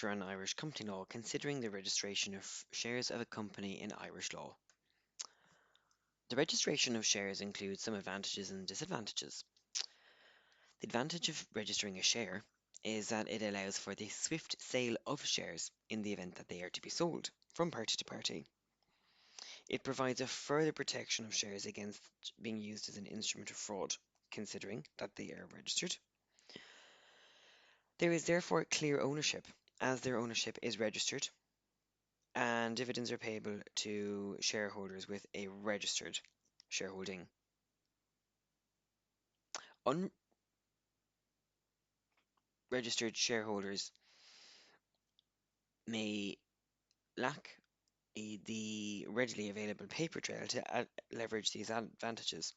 chapter on Irish company law considering the registration of shares of a company in Irish law. The registration of shares includes some advantages and disadvantages. The advantage of registering a share is that it allows for the swift sale of shares in the event that they are to be sold from party to party. It provides a further protection of shares against being used as an instrument of fraud, considering that they are registered. There is therefore clear ownership, as their ownership is registered, and dividends are payable to shareholders with a registered shareholding. Unregistered shareholders may lack the readily available paper trail to leverage these advantages.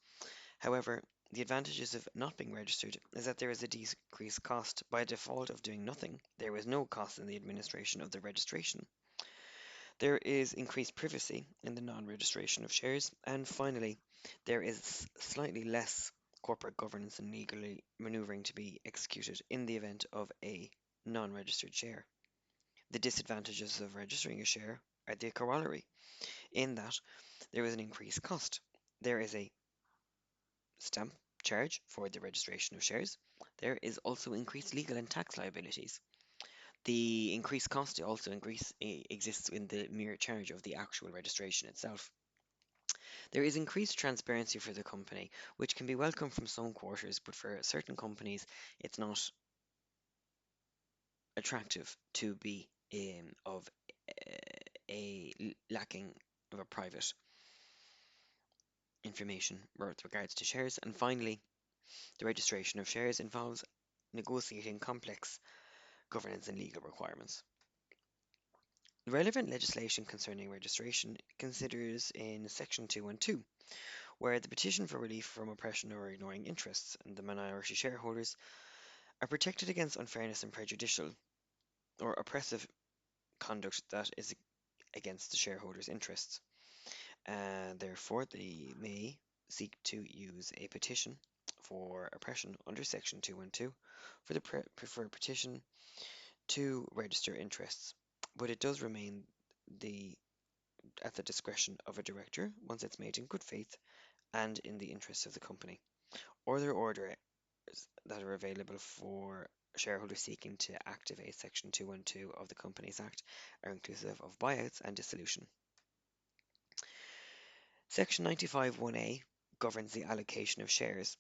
However, the advantages of not being registered is that there is a decreased cost. By default of doing nothing, there is no cost in the administration of the registration. There is increased privacy in the non-registration of shares. And finally, there is slightly less corporate governance and legally maneuvering to be executed in the event of a non-registered share. The disadvantages of registering a share are the corollary, in that there is an increased cost. There is a stamp charge for the registration of shares. There is also increased legal and tax liabilities. The increased cost also exists in the mere charge of the actual registration itself. There is increased transparency for the company, which can be welcome from some quarters, but for certain companies, it's not attractive to be of a lacking of a private information with regards to shares. And finally, the registration of shares involves negotiating complex governance and legal requirements. The relevant legislation concerning registration considers in Section 212, where the petition for relief from oppression or ignoring interests and the minority shareholders are protected against unfairness and prejudicial or oppressive conduct that is against the shareholders' interests. Therefore, they may seek to use a petition for oppression under Section 212 for the preferred petition to register interests, but it does remain the at the discretion of a director once it's made in good faith and in the interests of the company. Other orders that are available for shareholders seeking to activate Section 212 of the Companies Act are inclusive of buyouts and dissolution. Section 95(1)(a) governs the allocation of shares,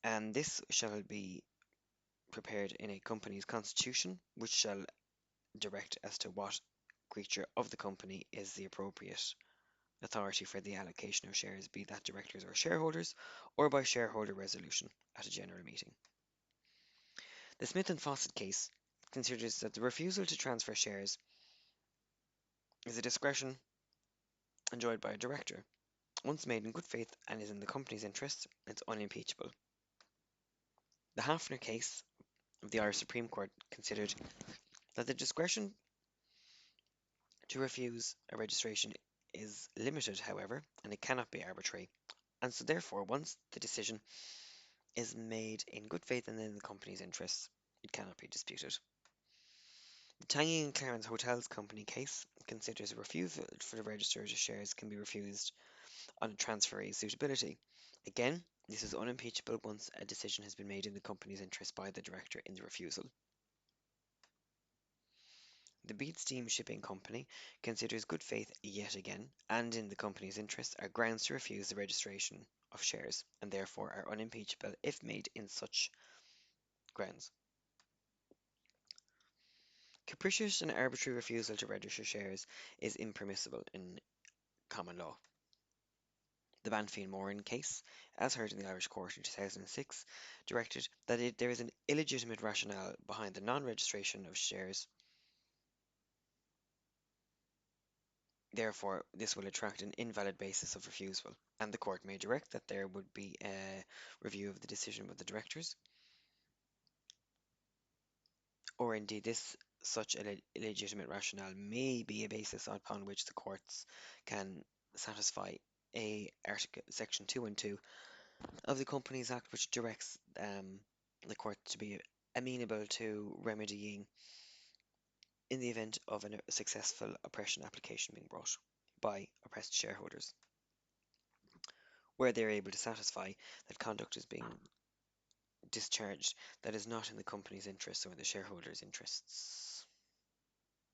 and this shall be prepared in a company's constitution, which shall direct as to what creature of the company is the appropriate authority for the allocation of shares, be that directors or shareholders, or by shareholder resolution at a general meeting. The Smith and Fawcett case considers that the refusal to transfer shares is a discretion enjoyed by a director. Once made in good faith and is in the company's interest, it's unimpeachable. The Hafner case of the Irish Supreme Court considered that the discretion to refuse a registration is limited, however, and it cannot be arbitrary. And so, therefore, once the decision is made in good faith and in the company's interests, it cannot be disputed. The Tangy and Clarence Hotels Company case considers a refusal for the registered shares can be refused on a transferee's suitability. Again, this is unimpeachable once a decision has been made in the company's interest by the director in the refusal. The Beat Steam Shipping Company considers good faith yet again, and in the company's interest, are grounds to refuse the registration of shares, and therefore are unimpeachable if made in such grounds. Capricious and arbitrary refusal to register shares is impermissible in common law. The Banfield Moran case, as heard in the Irish court in 2006, directed that there is an illegitimate rationale behind the non-registration of shares. Therefore, this will attract an invalid basis of refusal, and the court may direct that there would be a review of the decision of the directors, or indeed such an illegitimate rationale may be a basis upon which the courts can satisfy Section 212 of the Companies Act, which directs the court to be amenable to remedying in the event of a successful oppression application being brought by oppressed shareholders, where they are able to satisfy that conduct is being discharged that is not in the company's interests or the shareholders' interests.